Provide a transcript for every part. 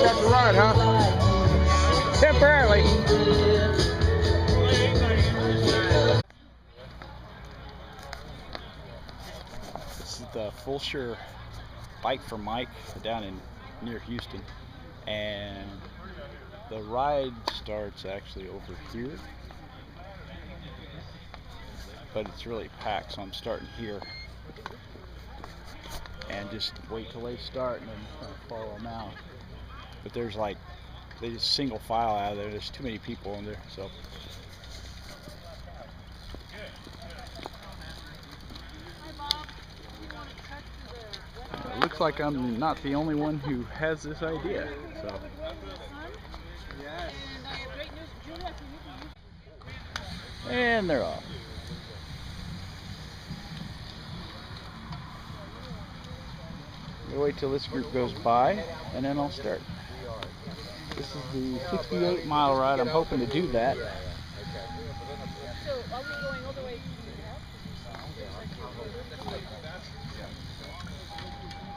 got to run it, huh? Temporarily. This is the Fulshear bike for Mike down in near Houston, and the ride starts actually over here, but it's really packed, so I'm starting here and just wait till they start and then kind of follow them out. But there's like, they just single file out of there. There's too many people in there, so. It looks like I'm not the only one who has this idea, so. And they're off. We'll wait till this group goes by, and then I'll start. This is the 68-mile ride. I'm hoping to do that. So, are we going all the way to the house?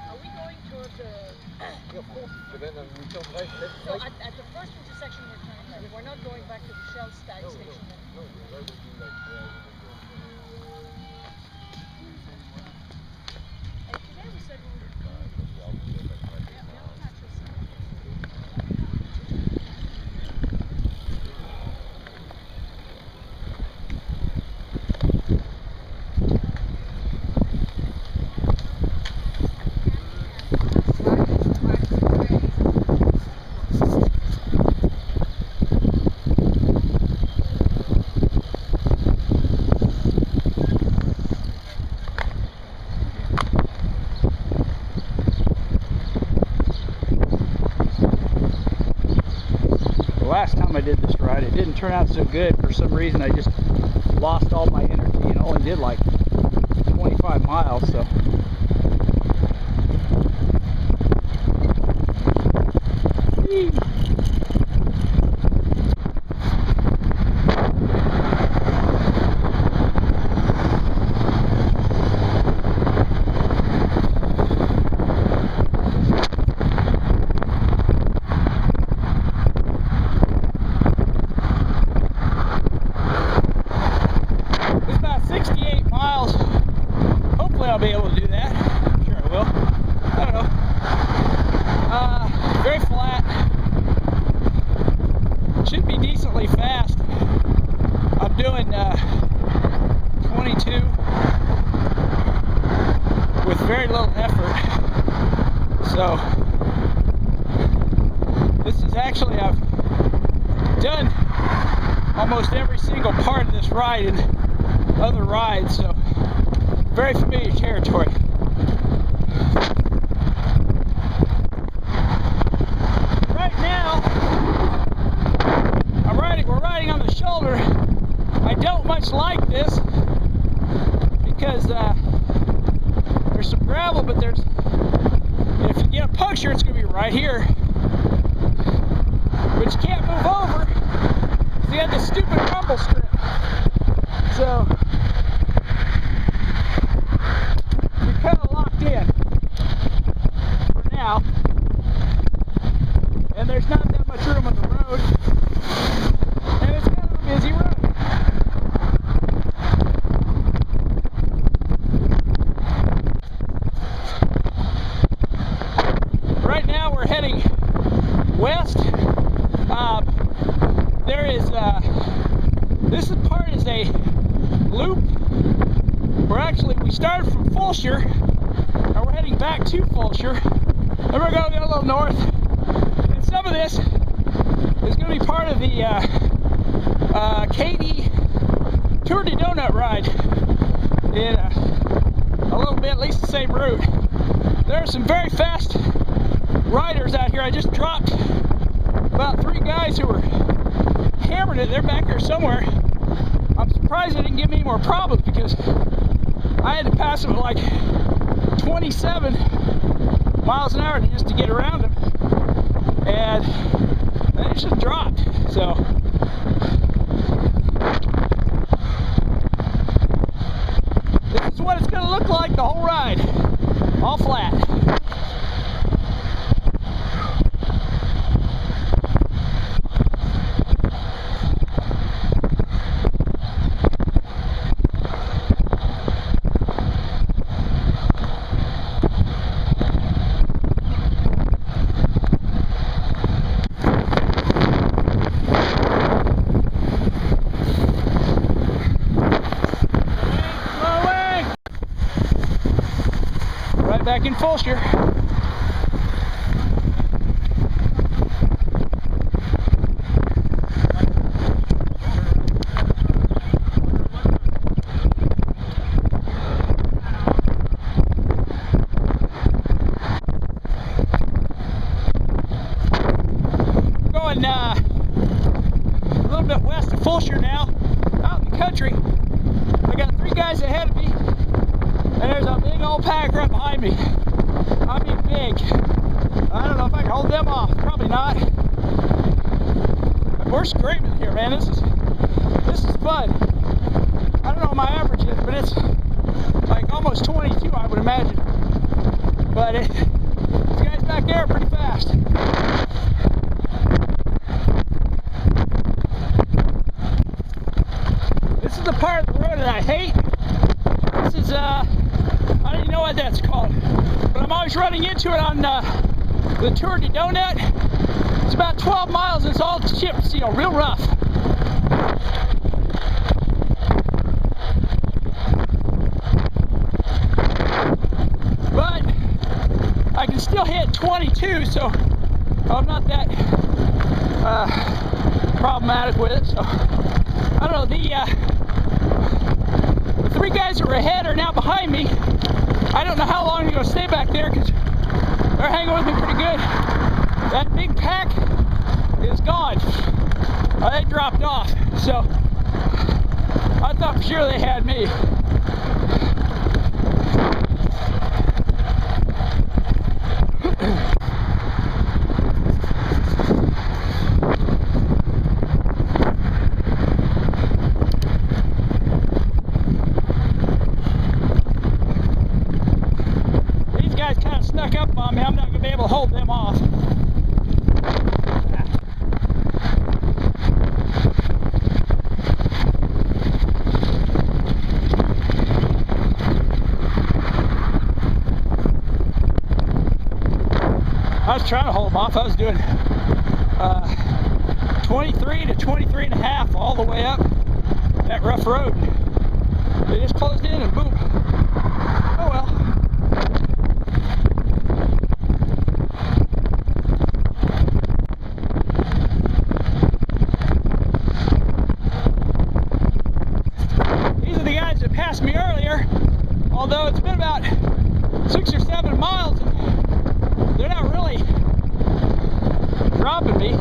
Are we going towards the... So, at the first intersection we're turning, we're not going back to the Shell station then? Today we said we were... Last time I did this ride, it didn't turn out so good. For some reason, I just lost all my energy and only did like 25 miles, so. I'll be able to do that. I'm sure I will. I don't know. Very flat. Should be decently fast. I'm doing 22 with very little effort. So this is actually, I've done almost every single part of this ride in other rides, so very familiar territory. Right now, we're riding on the shoulder. I don't much like this because there's some gravel, but if you get a puncture, it's going to be right here. But you can't move over because you have this stupid rumble strip. So kind of locked in for now, and there's not that much room on the road, and it's kind of a busy road. Right now we're heading west. There is this part is a loop. We started from Fulshear, and we're heading back to Fulshear, and we're going to go a little north. And some of this is going to be part of the Katy Tour de Donut ride in a little bit, at least the same route. There are some very fast riders out here. I just dropped about 3 guys who were hammering it. They're back there somewhere. I'm surprised they didn't give me any more problems because I had to pass them at like 27 miles an hour just to get around them, and they just dropped. So this is what it's going to look like the whole ride, all flat. Fulshear. Going a little bit west of Fulshear now, out in the country. I got 3 guys ahead of me, and there's a big old pack right behind me. I mean big. I don't know if I can hold them off. Probably not. We're screaming here, man. This is fun. I don't know what my average is, but it's like almost 22, I would imagine. But these guys back there are pretty fast. This is the part of the road that I hate. This is, I don't even know what that's called, but I'm always running into it on the Tour de Donut. It's about 12 miles, it's all chips, you know, real rough. But I can still hit 22, so I'm not that problematic with it. So I don't know, the 3 guys that were ahead are now behind me. I don't know how long they're going to stay back there because they're hanging with me pretty good. That big pack is gone. They dropped off, so I thought for sure they had me. These guys kind of snuck up on me. I'm not going to be able to hold them off. I was trying to hold them off. I was doing 23 to 23 and a half all the way up that rough road. They just closed in and boom. Oh well. These are the guys that passed me earlier, although it's been about 6 or 7 miles and they're not really dropping me,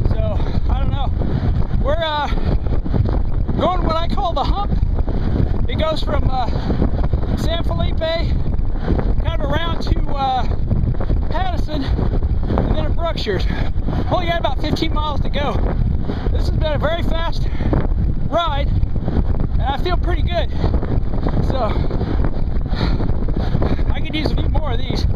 so I don't know. We're going what I call the hump. It goes from San Felipe kind of around to Pattison and then to Brookshire's. Only got about 15 miles to go. This has been a very fast ride and I feel pretty good, so I could use a few more of these.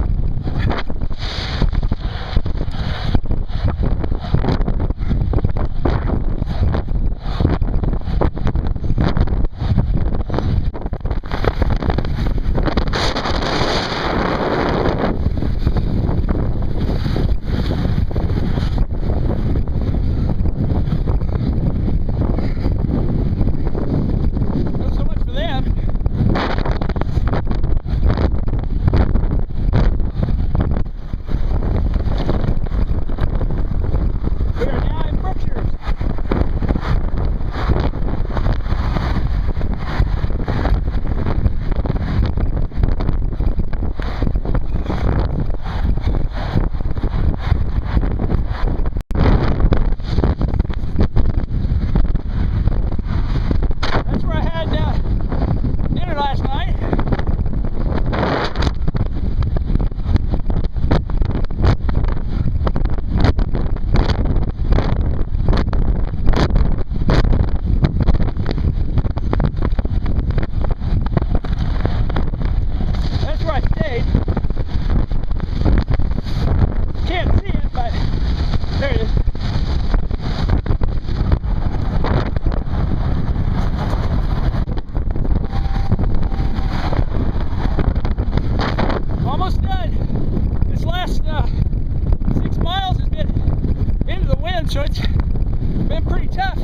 so it's been pretty tough,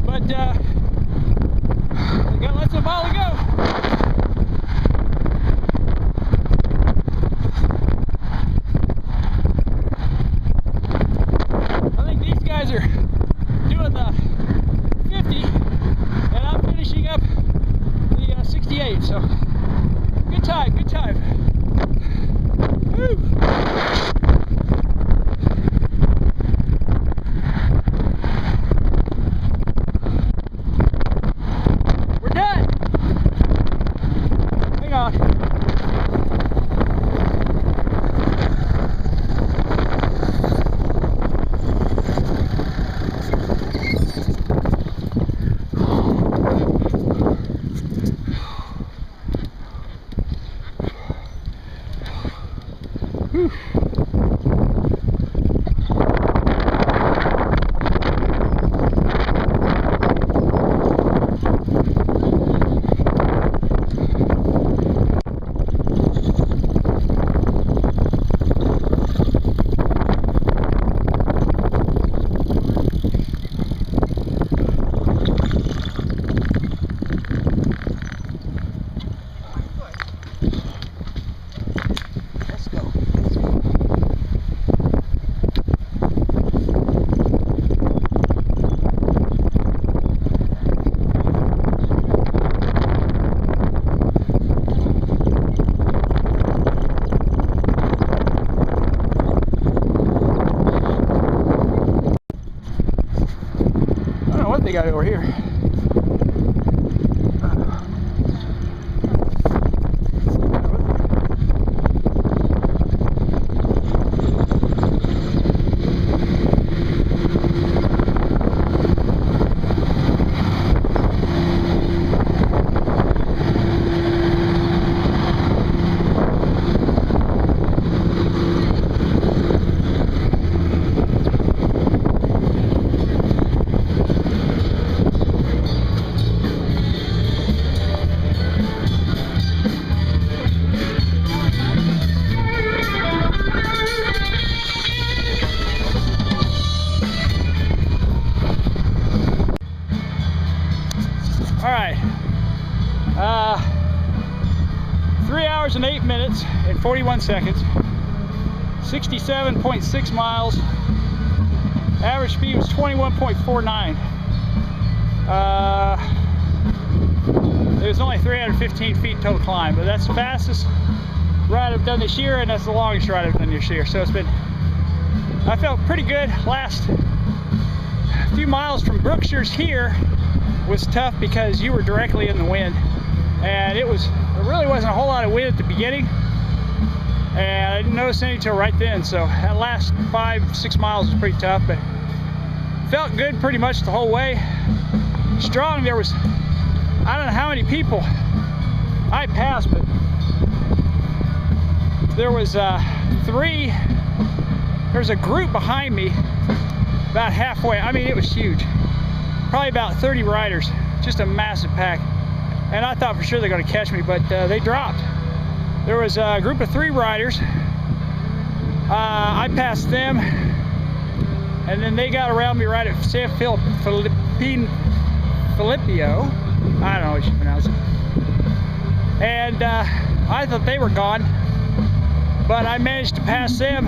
but we got less than a mile to go. got over here. All right, 3 hours and 8 minutes and 41 seconds, 67.6 miles, average speed was 21.49. It was only 315 feet total climb, but that's the fastest ride I've done this year, and that's the longest ride I've done this year. So I felt pretty good. Last few miles from Brookshire's here was tough because you were directly in the wind, and there really wasn't a whole lot of wind at the beginning, and I didn't notice any till right then. So that last 5-6 miles was pretty tough, but felt good pretty much the whole way. Strong, there was, I don't know how many people I passed, but there was there was a group behind me about halfway. I mean, it was huge. Probably about 30 riders, just a massive pack. And I thought for sure they're going to catch me, but they dropped. There was a group of 3 riders. I passed them, and then they got around me right at San Filipio. I don't know how you pronounce it. And I thought they were gone, but I managed to pass them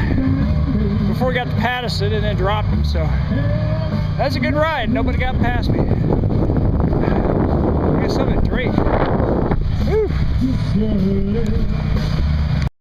before we got to Patterson and then dropped them. So that's a good ride. Nobody got past me. I got something to drink. Whew.